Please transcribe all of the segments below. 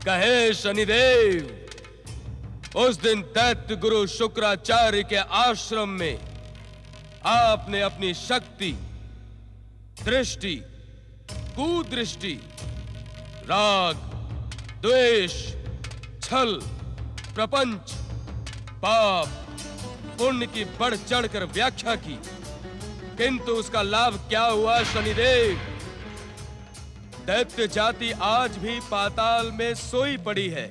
कहे शनिदेव, उस दिन दैत्य गुरु शुक्राचार्य के आश्रम में आपने अपनी शक्ति, दृष्टि, कुदृष्टि, राग, द्वेष, छल, प्रपंच, पाप, पुण्य की बढ़ चढ़कर व्याख्या की, किंतु उसका लाभ क्या हुआ शनिदेव? दैत्य जाति आज भी पाताल में सोई पड़ी है।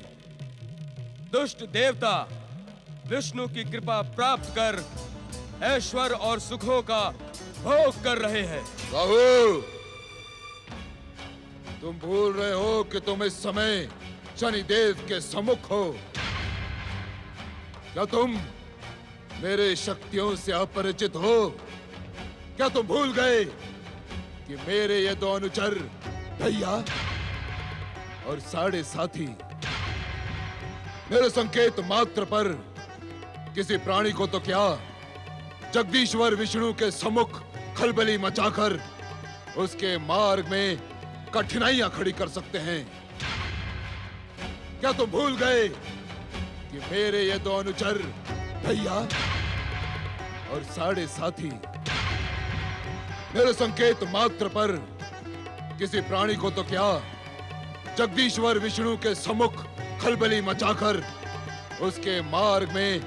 दुष्ट देवता विष्णु की कृपा प्राप्त कर ऐश्वर्य और सुखों का भोग कर रहे हैं। राहु, तुम भूल रहे हो कि तुम इस समय शनिदेव के सम्मुख हो। क्या तुम मेरे शक्तियों से अपरिचित हो? क्या तुम भूल गए कि मेरे ये दो अनुचर भैया और साढ़े साथी मेरे संकेत मात्र पर किसी प्राणी को तो क्या, जगदीश्वर विष्णु के सम्मुख खलबली मचाकर उसके मार्ग में कठिनाइयां खड़ी कर सकते हैं। क्या तुम भूल गए कि मेरे ये दो अनुचर भैया और साढ़े साथी मेरे संकेत मात्र पर किसी प्राणी को तो क्या, जगदीश्वर विष्णु के सम्मुख खलबली मचाकर उसके मार्ग में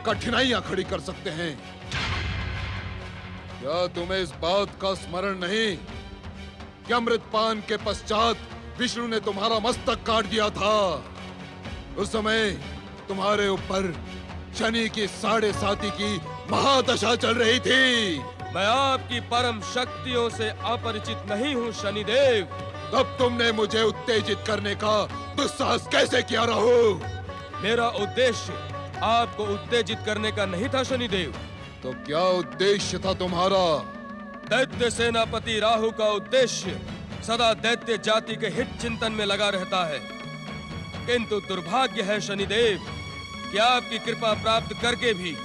कठिनाइयां खड़ी कर सकते हैं। क्या तुम्हें इस बात का स्मरण नहीं कि अमृतपान के पश्चात विष्णु ने तुम्हारा मस्तक काट दिया था? उस समय तुम्हारे ऊपर शनि की साढ़े साती की महादशा चल रही थी। मैं आपकी परम शक्तियों से अपरिचित नहीं हूँ शनिदेव। तब तुमने मुझे उत्तेजित करने का दुस्साहस कैसे किया राहु? मेरा उद्देश्य आपको उत्तेजित करने का नहीं था शनिदेव। तो क्या उद्देश्य था तुम्हारा? दैत्य सेनापति राहु का उद्देश्य सदा दैत्य जाति के हित चिंतन में लगा रहता है, किंतु दुर्भाग्य है शनिदेव कि आपकी कृपा प्राप्त करके भी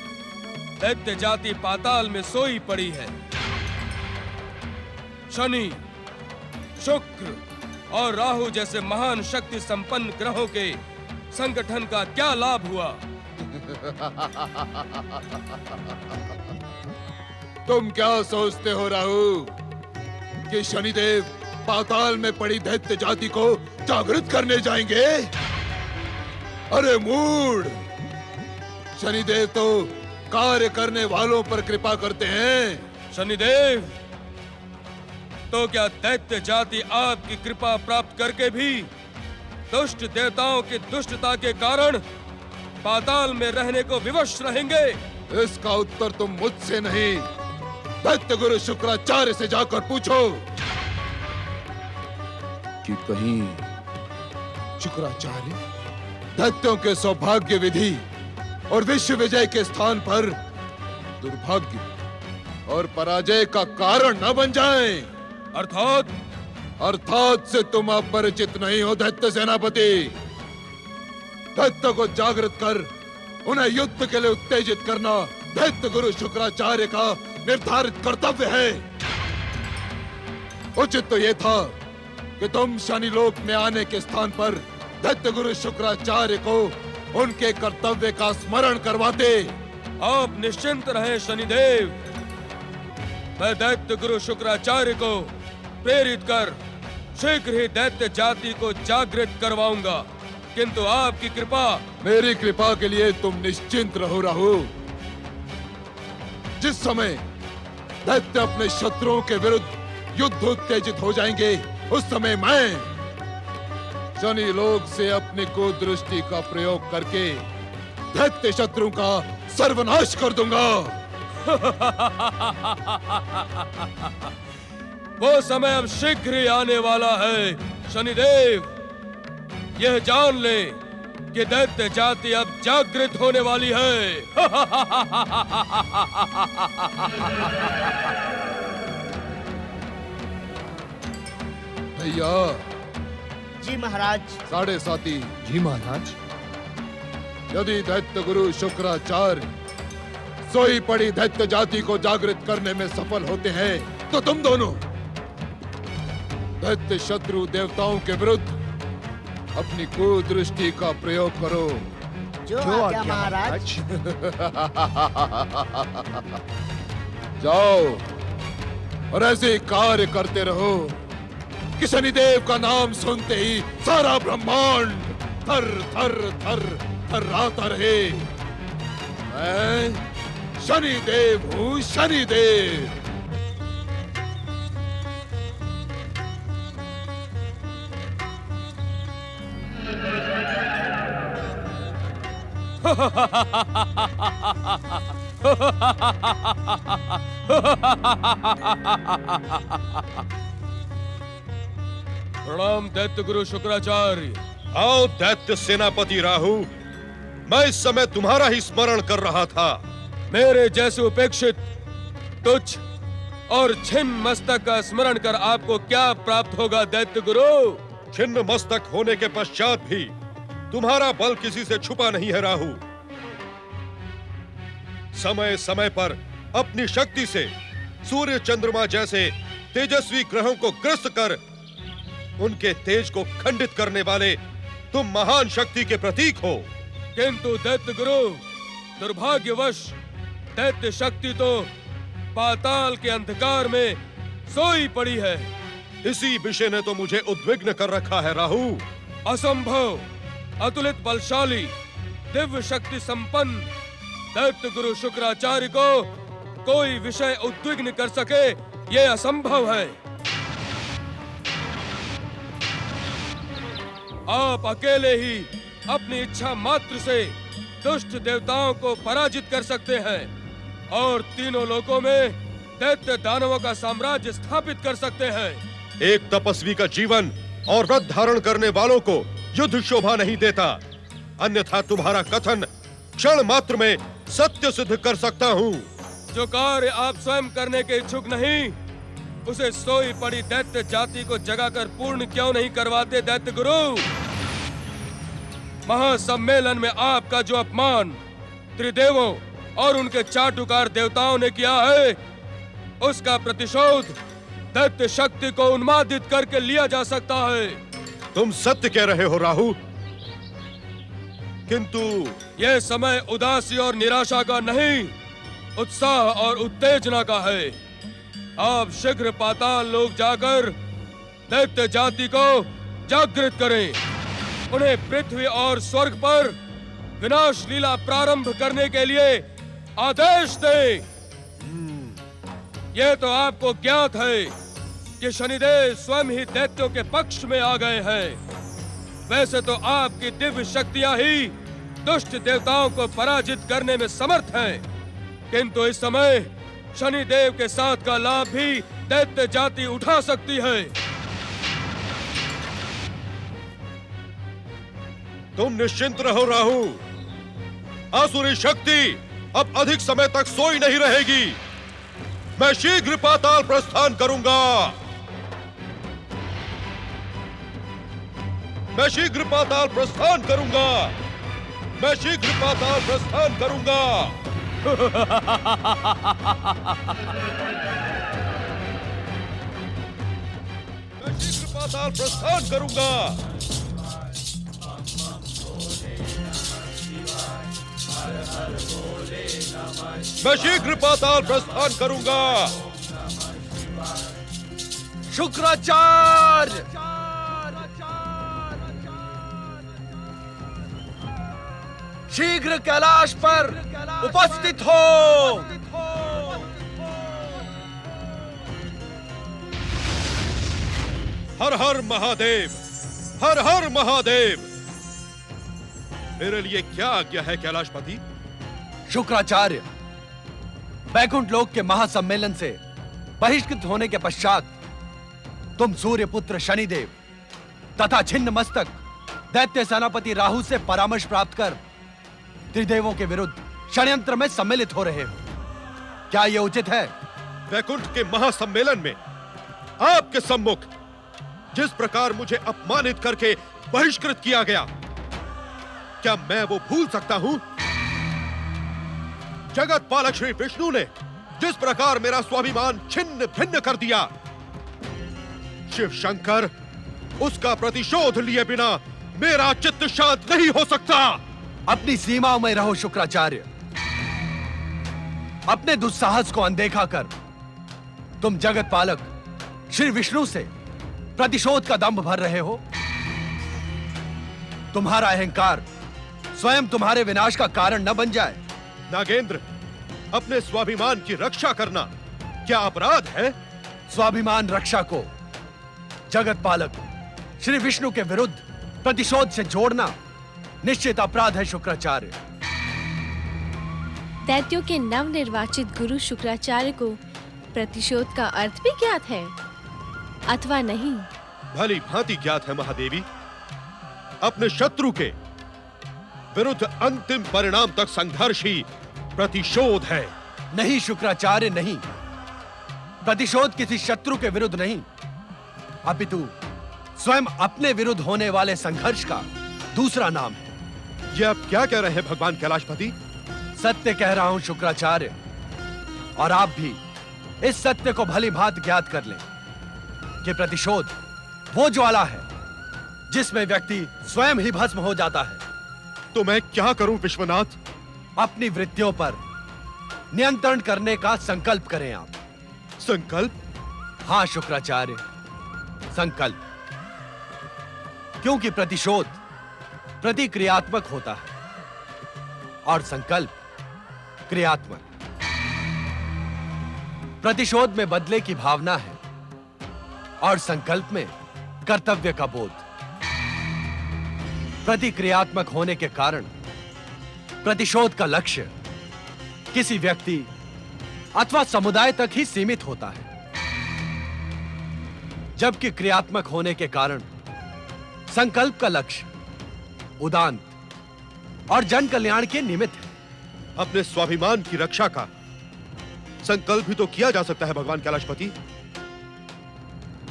दैत्य जाति पाताल में सोई पड़ी है। शनि, शुक्र और राहु जैसे महान शक्ति संपन्न ग्रहों के संगठन का क्या लाभ हुआ? तुम क्या सोचते हो राहु कि शनिदेव पाताल में पड़ी दैत्य जाति को जागृत करने जाएंगे? अरे मूढ़, शनिदेव तो कार्य करने वालों पर कृपा करते हैं। शनिदेव, तो क्या दैत्य जाति आपकी कृपा प्राप्त करके भी दुष्ट देवताओं की दुष्टता के कारण पाताल में रहने को विवश रहेंगे? इसका उत्तर तुम मुझसे नहीं, दैत्य गुरु शुक्राचार्य से जाकर पूछो कि कहीं शुक्राचार्य दैत्यों के सौभाग्य विधि और विश्व विजय के स्थान पर दुर्भाग्य और पराजय का कारण न बन जाएं। अर्थात से तुम अपरिचित नहीं हो दैत्य सेनापति। दैत्य को जागृत कर उन्हें युद्ध के लिए उत्तेजित करना दैत्य गुरु शुक्राचार्य का निर्धारित कर्तव्य है। उचित तो यह था कि तुम शनि लोक में आने के स्थान पर दैत्य गुरु शुक्राचार्य को उनके कर्तव्य का स्मरण करवाते। आप निश्चिंत रहे शनिदेव, मैं दैत्य गुरु शुक्राचार्य को प्रेरित कर शीघ्र ही दैत्य जाति को जागृत करवाऊंगा, किंतु आपकी कृपा। मेरी कृपा के लिए तुम निश्चिंत रहो राहु। जिस समय दैत्य अपने शत्रुओं के विरुद्ध युद्ध उत्तेजित हो जाएंगे, उस समय मैं शनि लोक से अपनी कुदृष्टि का प्रयोग करके दैत्य शत्रु का सर्वनाश कर दूंगा। वो समय अब शीघ्र ही आने वाला है शनिदेव। यह जान ले कि दैत्य जाति अब जागृत होने वाली है। भैया। जी महाराज। साढ़े साथी। जी महाराज। यदि दैत्य गुरु शुक्राचार्य सोई पड़ी दैत्य जाति को जागृत करने में सफल होते हैं, तो तुम दोनों दैत्य शत्रु देवताओं के विरुद्ध अपनी कुदृष्टि का प्रयोग करो। जो आज्ञा महाराज। जाओ और ऐसे ही कार्य करते रहो कि शनिदेव का नाम सुनते ही सारा ब्रह्मांड थर थर थर थर्राता रहे। मैं शनिदेव हूँ, शनिदेव। प्रणाम दैत्य गुरु शुक्राचार्य। आओ दैत्य सेनापति राहु, मैं इस समय तुम्हारा ही स्मरण कर रहा था। मेरे जैसे उपेक्षित, तुच्छ और छिन्न मस्तक का स्मरण कर आपको क्या प्राप्त होगा दैत्य गुरु? छिन्न मस्तक होने के पश्चात भी तुम्हारा बल किसी से छुपा नहीं है राहु। समय समय पर अपनी शक्ति से सूर्य चंद्रमा जैसे तेजस्वी ग्रहों को ग्रस्त कर उनके तेज को खंडित करने वाले तुम महान शक्ति के प्रतीक हो। किंतु दैत्य गुरु, दुर्भाग्यवश दैत्य शक्ति तो पाताल के अंधकार में सोई पड़ी है। इसी विषय ने तो मुझे उद्विग्न कर रखा है राहु। असंभव, अतुलित बलशाली, दिव्य शक्ति संपन्न दैत्य गुरु शुक्राचार्य को कोई विषय उद्विग्न कर सके, यह असंभव है। आप अकेले ही अपनी इच्छा मात्र से दुष्ट देवताओं को पराजित कर सकते हैं और तीनों लोकों में दैत्य दानवों का साम्राज्य स्थापित कर सकते हैं। एक तपस्वी का जीवन और व्रत धारण करने वालों को युद्ध शोभा नहीं देता, अन्यथा तुम्हारा कथन क्षण मात्र में सत्य सिद्ध कर सकता हूँ। जो कार्य आप स्वयं करने के इच्छुक नहीं, उसे सोई पड़ी दैत्य जाति को जगाकर पूर्ण क्यों नहीं करवाते दैत्य गुरु? महासम्मेलन में आपका जो अपमान त्रिदेवों और उनके चाटुकार देवताओं ने किया है, उसका प्रतिशोध दैत्य शक्ति को उन्मादित करके लिया जा सकता है। तुम सत्य कह रहे हो राहु, किंतु यह समय उदासी और निराशा का नहीं, उत्साह और उत्तेजना का है। आप शीघ्र पाताल लोक जाकर दैत्य जाति को जागृत करें, उन्हें पृथ्वी और स्वर्ग पर विनाश लीला प्रारंभ करने के लिए आदेश दें। यह तो आपको ज्ञात है कि शनिदेव स्वयं ही दैत्यों के पक्ष में आ गए हैं। वैसे तो आपकी दिव्य शक्तियां ही दुष्ट देवताओं को पराजित करने में समर्थ हैं, किंतु इस समय शनिदेव के साथ का लाभ भी दैत्य जाति उठा सकती है। तुम निश्चिंत रहो राहु, आसुरी शक्ति अब अधिक समय तक सोई नहीं रहेगी। मैं शीघ्र पाताल प्रस्थान करूंगा। मैं शीघ्र पाताल प्रस्थान करूंगा। मैं शीघ्र पाताल प्रस्थान करूंगा। मैं शीघ्र पाताल प्रस्थान करूंगा। मैं शीघ्र पाताल प्रस्थान करूंगा। शुक्राचार्य, शीघ्र कैलाश पर उपस्थित हो। हर हर महादेव, हर हर महादेव। मेरे लिए क्या आज्ञा है कैलाशपति? शुक्राचार्य, वैकुंठ लोक के महासम्मेलन से बहिष्कृत होने के पश्चात तुम सूर्य पुत्र शनिदेव तथा छिन्न मस्तक दैत्य सेनापति राहु से परामर्श प्राप्त कर त्रिदेवों के विरुद्ध षड्यंत्र में सम्मिलित हो रहे हो। क्या यह उचित है? वैकुंठ के महासम्मेलन में आपके सम्मुख जिस प्रकार मुझे अपमानित करके बहिष्कृत किया गया, क्या मैं वो भूल सकता हूं? जगत पालक श्री विष्णु ने जिस प्रकार मेरा स्वाभिमान छिन्न भिन्न कर दिया, शिव शंकर, उसका प्रतिशोध लिए बिना मेरा चित्त शांत नहीं हो सकता। अपनी सीमाओं में रहो शुक्राचार्य। अपने दुस्साहस को अनदेखा कर तुम जगत पालक श्री विष्णु से प्रतिशोध का दंभ भर रहे हो। तुम्हारा अहंकार स्वयं तुम्हारे विनाश का कारण न बन जाए। नागेंद्र, अपने स्वाभिमान की रक्षा करना क्या अपराध है? स्वाभिमान रक्षा को जगत पालक श्री विष्णु के विरुद्ध प्रतिशोध से जोड़ना निश्चित अपराध है शुक्राचार्य। दैत्यों के नवनिर्वाचित गुरु शुक्राचार्य को प्रतिशोध का अर्थ भी ज्ञात है अथवा नहीं? भली भांति ज्ञात है महादेवी। अपने शत्रु के विरुद्ध अंतिम परिणाम तक संघर्ष ही प्रतिशोध है। नहीं शुक्राचार्य, नहीं। प्रतिशोध किसी शत्रु के विरुद्ध नहीं, अपितु स्वयं अपने विरुद्ध होने वाले संघर्ष का दूसरा नाम है। ये आप क्या कह रहे हैं भगवान कैलाशपति? सत्य कह रहा हूं शुक्राचार्य, और आप भी इस सत्य को भली भांति ज्ञात कर लें कि प्रतिशोध वो ज्वाला है जिसमें व्यक्ति स्वयं ही भस्म हो जाता है। तो मैं क्या करूं विश्वनाथ? अपनी वृत्तियों पर नियंत्रण करने का संकल्प करें आप। संकल्प? हां शुक्राचार्य, संकल्प। क्योंकि प्रतिशोध प्रतिक्रियात्मक होता है और संकल्प क्रियात्मक। प्रतिशोध में बदले की भावना है और संकल्प में कर्तव्य का बोध। प्रतिक्रियात्मक होने के कारण प्रतिशोध का लक्ष्य किसी व्यक्ति अथवा समुदाय तक ही सीमित होता है, जबकि क्रियात्मक होने के कारण संकल्प का लक्ष्य उदांत और जन कल्याण के निमित्त है। अपने स्वाभिमान की रक्षा का संकल्प भी तो किया जा सकता है भगवान कैलाशपति।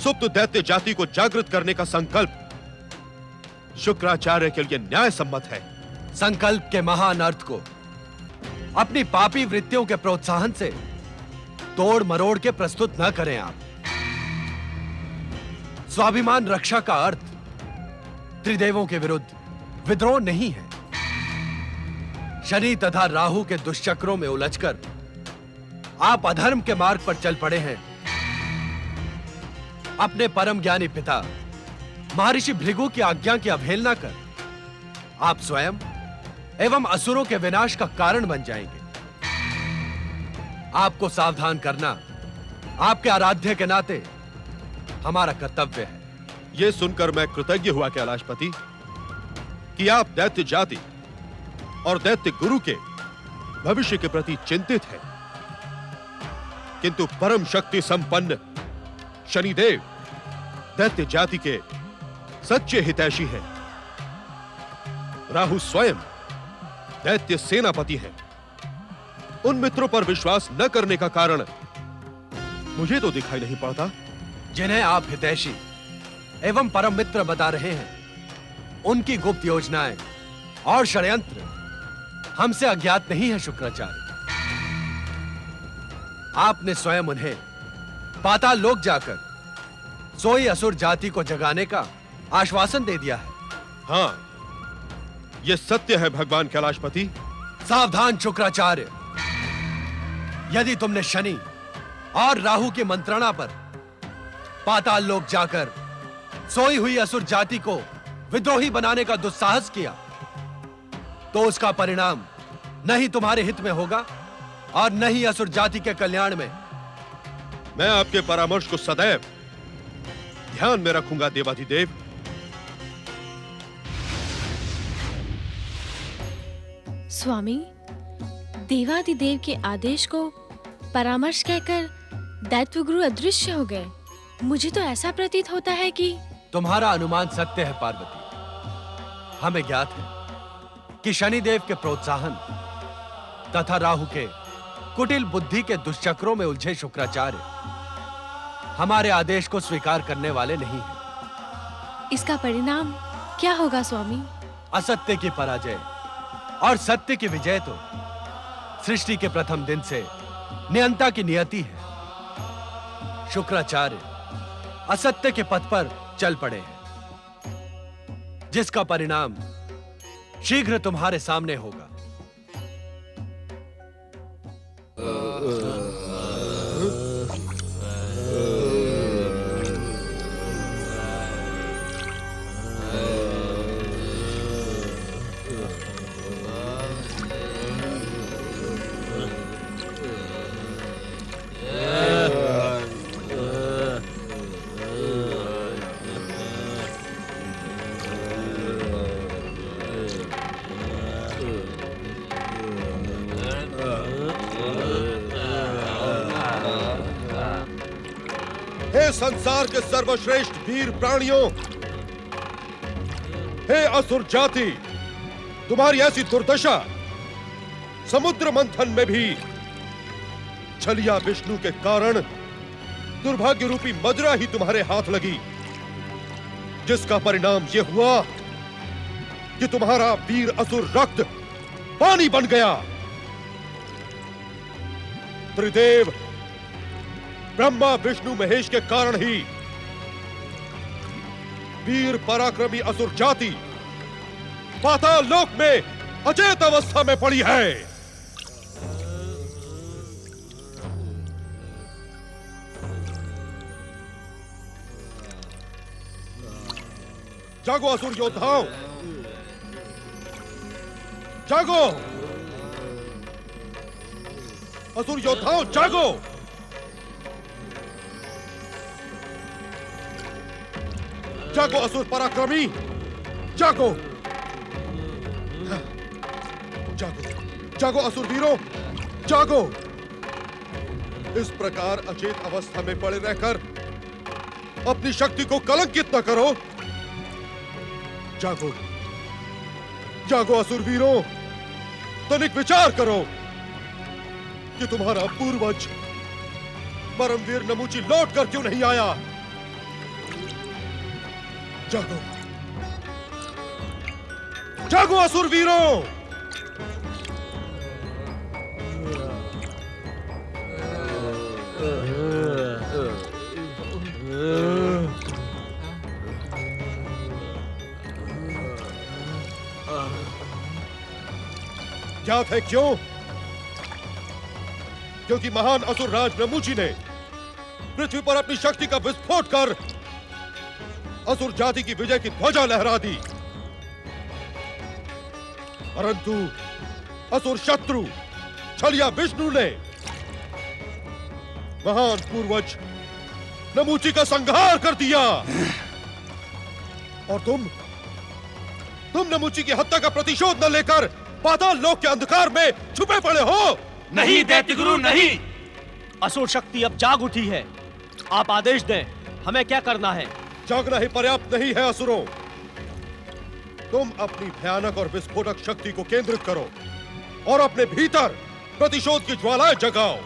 सुप्त दैत्य जाति को जागृत करने का संकल्प शुक्राचार्य के लिए न्याय सम्मत है। संकल्प के महान अर्थ को अपनी पापी वृत्तियों के प्रोत्साहन से तोड़ मरोड़ के प्रस्तुत न करें आप। स्वाभिमान रक्षा का अर्थ त्रिदेवों के विरुद्ध विद्रोह नहीं है। शनि तथा राहु के दुष्चक्रों में उलझकर आप अधर्म के मार्ग पर चल पड़े हैं। अपने परम ज्ञानी पिता महर्षि भृगु की आज्ञा की अवहेलना कर आप स्वयं एवं असुरों के विनाश का कारण बन जाएंगे। आपको सावधान करना आपके आराध्य के नाते हमारा कर्तव्य है। यह सुनकर मैं कृतज्ञ हुआ कैलाशपति कि आप दैत्य जाति और दैत्य गुरु के भविष्य के प्रति चिंतित हैं। किंतु परम शक्ति संपन्न शनिदेव दैत्य जाति के सच्चे हितैषी हैं। राहु स्वयं दैत्य सेनापति हैं। उन मित्रों पर विश्वास न करने का कारण मुझे तो दिखाई नहीं पड़ता। जिन्हें आप हितैषी एवं परम मित्र बता रहे हैं, उनकी गुप्त योजनाएं और षड्यंत्र हमसे अज्ञात नहीं है शुक्राचार्य। आपने स्वयं उन्हें पाताल लोक जाकर सोई असुर जाति को जगाने का आश्वासन दे दिया है। हां, यह सत्य है भगवान कैलाशपति। सावधान शुक्राचार्य, यदि तुमने शनि और राहु की मंत्रणा पर पाताल लोक जाकर सोई हुई असुर जाति को विद्रोही बनाने का दुस्साहस किया, तो उसका परिणाम न ही तुम्हारे हित में होगा और न ही असुर जाति के कल्याण में। मैं आपके परामर्श को सदैव ध्यान में रखूंगा देवाधिदेव। स्वामी, देवादिदेव के आदेश को परामर्श कहकर दैत्य गुरु अदृश्य हो गए। मुझे तो ऐसा प्रतीत होता है कि तुम्हारा अनुमान सत्य है पार्वती। हमें ज्ञात है कि शनिदेव के प्रोत्साहन तथा राहु के कुटिल बुद्धि के दुष्चक्रों में उलझे शुक्राचार्य हमारे आदेश को स्वीकार करने वाले नहीं हैं। इसका परिणाम क्या होगा स्वामी? असत्य की पराजय और सत्य की विजय तो सृष्टि के प्रथम दिन से नियंता की नियति है। शुक्राचार्य असत्य के पथ पर चल पड़े हैं, जिसका परिणाम शीघ्र तुम्हारे सामने होगा। हे संसार के सर्वश्रेष्ठ वीर प्राणियों, हे असुर जाति, तुम्हारी ऐसी दुर्दशा समुद्र मंथन में भी छलिया विष्णु के कारण दुर्भाग्य रूपी मदिरा ही तुम्हारे हाथ लगी, जिसका परिणाम यह हुआ कि तुम्हारा वीर असुर रक्त पानी बन गया। त्रिदेव ब्रह्मा विष्णु महेश के कारण ही वीर पराक्रमी असुर जाति पाताल लोक में अचेत अवस्था में पड़ी है। जागो असुर योद्धाओं, जागो असुर योद्धाओं, जागो। जागो असुर पराक्रमी, जागो। जागो, जागो असुर वीरों, जागो। इस प्रकार अचेत अवस्था में पड़े रहकर अपनी शक्ति को कलंकित न करो। जागो, जागो असुर वीरों, तनिक विचार करो कि तुम्हारा पूर्वज परमवीर नमूची लौट कर क्यों नहीं आया। जागो, जागो असुर वीरों। ज्ञात है क्यों? क्योंकि महान असुर राज नमूची ने पृथ्वी पर अपनी शक्ति का विस्फोट कर असुर जाति की विजय की ध्वजा लहरा दी, परंतु असुर शत्रु छलिया विष्णु ने महान पूर्वज नमूची का संहार कर दिया। और तुम नमूची की हत्या का प्रतिशोध न लेकर पाताल लोक के अंधकार में छुपे पड़े हो। नहीं दैत्य गुरु, नहीं। असुर शक्ति अब जाग उठी है। आप आदेश दें, हमें क्या करना है? जागना ही पर्याप्त नहीं है असुरों। तुम अपनी भयानक और विस्फोटक शक्ति को केंद्रित करो और अपने भीतर प्रतिशोध की ज्वालाएं जगाओ।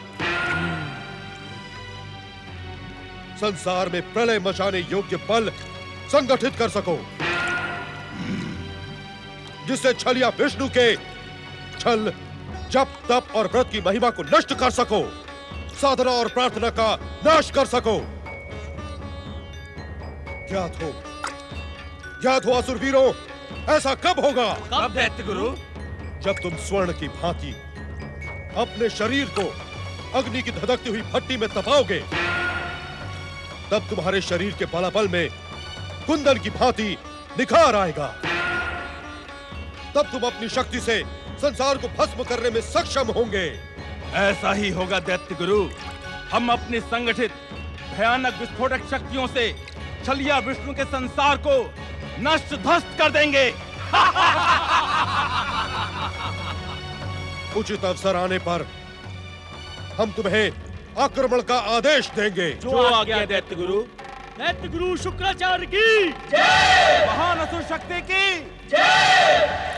संसार में प्रलय मचाने योग्य बल संगठित कर सको, जिससे छलिया विष्णु के छल, जप, तप और व्रत की महिमा को नष्ट कर सको, साधना और प्रार्थना का नाश कर सको। ज्ञात हो असुर वीरों, ऐसा कब होगा? कब दैत्य गुरु? जब तुम स्वर्ण की भांति अपने शरीर को अग्नि की धधकती हुई भट्टी में तपाओगे, तब तुम्हारे शरीर के बलाबल में कुंदन की भांति निखार आएगा। तब तुम अपनी शक्ति से संसार को भस्म करने में सक्षम होंगे। ऐसा ही होगा दैत्य गुरु। हम अपनी संगठित भयानक विस्फोटक शक्तियों से छलिया विष्णु के संसार को नष्ट ध्वस्त कर देंगे। उचित अवसर आने पर हम तुम्हें आक्रमण का आदेश देंगे। जो आज्ञा दैत्य गुरु। दैत्य गुरु शुक्राचार्य की जय। महान असुर शक्ति की जय।